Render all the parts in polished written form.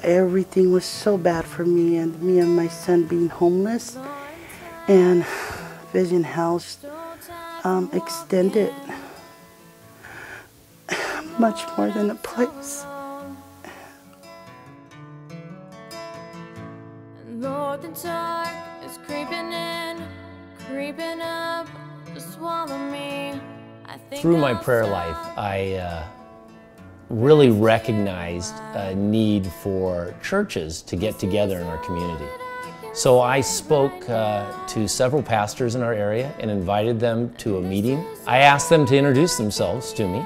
everything was so bad for me and my son being homeless. And Vision House extended much more than a place. Lord, the dark is creeping in, creeping up to swallow me. Through my prayer life, I really recognized a need for churches to get together in our community. So I spoke to several pastors in our area and invited them to a meeting. I asked them to introduce themselves to me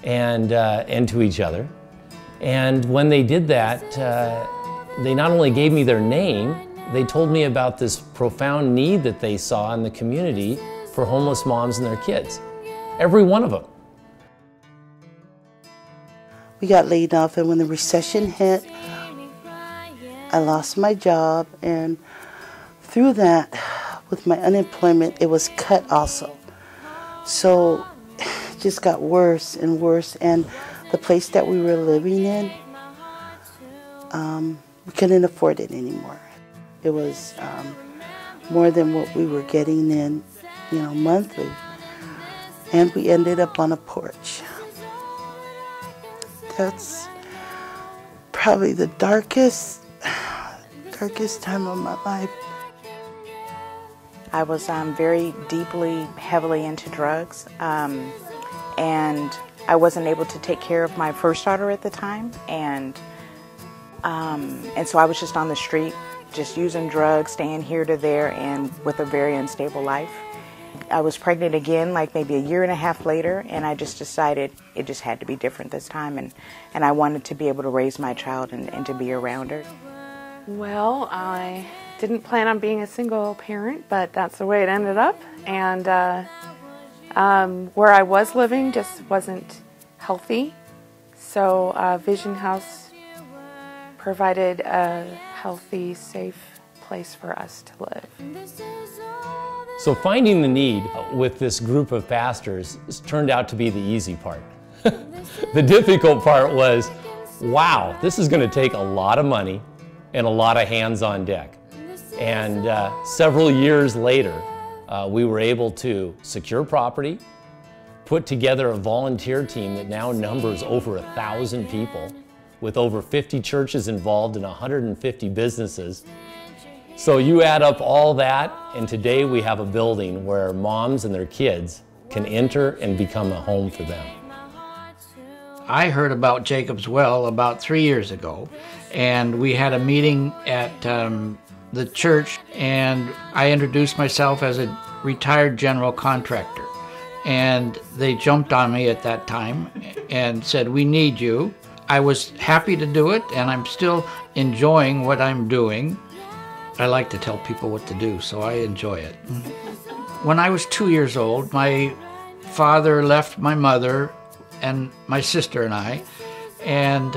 and to each other. And when they did that, they not only gave me their name, they told me about this profound need that they saw in the community for homeless moms and their kids. Every one of them. We got laid off, and when the recession hit, I lost my job, and through that, with my unemployment, it was cut also. So it just got worse and worse, and the place that we were living in, we couldn't afford it anymore. It was more than what we were getting in, monthly. And we ended up on a porch. That's probably the darkest time of my life. I was very deeply, heavily into drugs, and I wasn't able to take care of my first daughter at the time, and so I was just on the street, just using drugs, staying here to there, and with a very unstable life. I was pregnant again, like maybe a year and a half later, and I just decided it just had to be different this time, and I wanted to be able to raise my child and to be around her. Well, I didn't plan on being a single parent, but that's the way it ended up, and where I was living just wasn't healthy, so Vision House provided a healthy, safe place for us to live. So finding the need with this group of pastors turned out to be the easy part. The difficult part was, wow, this is going to take a lot of money and a lot of hands on deck. And several years later, we were able to secure property, put together a volunteer team that now numbers over 1,000 people, with over 50 churches involved and 150 businesses. So you add up all that, and today we have a building where moms and their kids can enter and become a home for them. I heard about Jacob's Well about 3 years ago, and we had a meeting at the church, and I introduced myself as a retired general contractor. And they jumped on me at that time and said, "We need you." I was happy to do it, and I'm still enjoying what I'm doing. I like to tell people what to do, so I enjoy it. When I was 2 years old, my father left my mother and my sister and I, and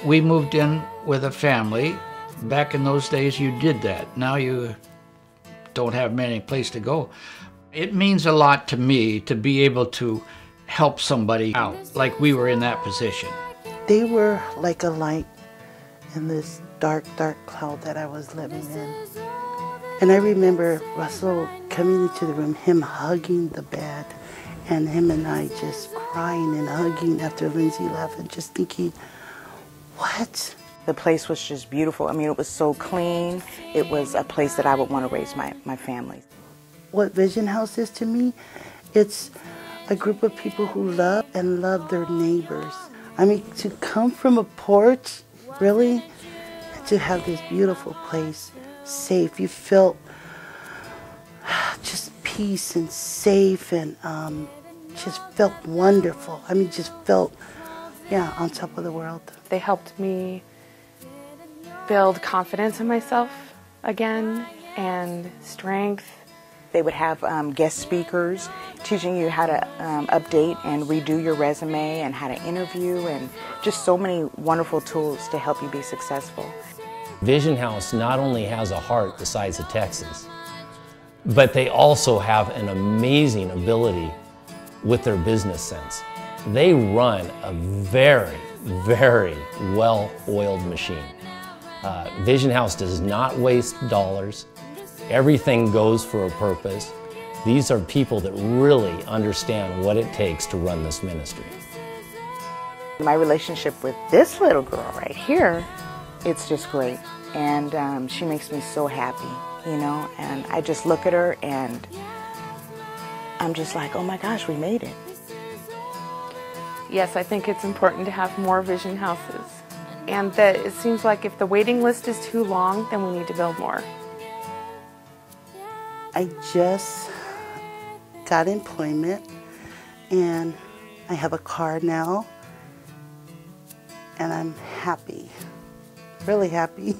we moved in with a family. Back in those days, you did that. Now you don't have many places to go. It means a lot to me to be able to help somebody out, like we were in that position. They were like a light in this dark, dark cloud that I was living in. And I remember Russell coming into the room, him hugging the bed, and him and I just crying and hugging after Lindsay left, and just thinking, what? The place was just beautiful. I mean, it was so clean. It was a place that I would want to raise my family. What Vision House is to me, it's a group of people who love and love their neighbors. I mean, to come from a porch, really, to have this beautiful place, safe. You felt just peace and safe, and just felt wonderful. I mean, just felt, yeah, on top of the world. They helped me build confidence in myself again and strength. They would have guest speakers teaching you how to update and redo your resume and how to interview, and just so many wonderful tools to help you be successful. Vision House not only has a heart the size of Texas, but they also have an amazing ability with their business sense. They run a very very well-oiled machine. Vision House does not waste dollars. Everything goes for a purpose. These are people that really understand what it takes to run this ministry. My relationship with this little girl right here, it's just great. And she makes me so happy, you know, and I just look at her and I'm just like, oh my gosh, we made it. Yes, I think it's important to have more Vision Houses. And that it seems like if the waiting list is too long, then we need to build more. I just got employment and I have a car now and I'm happy, really happy.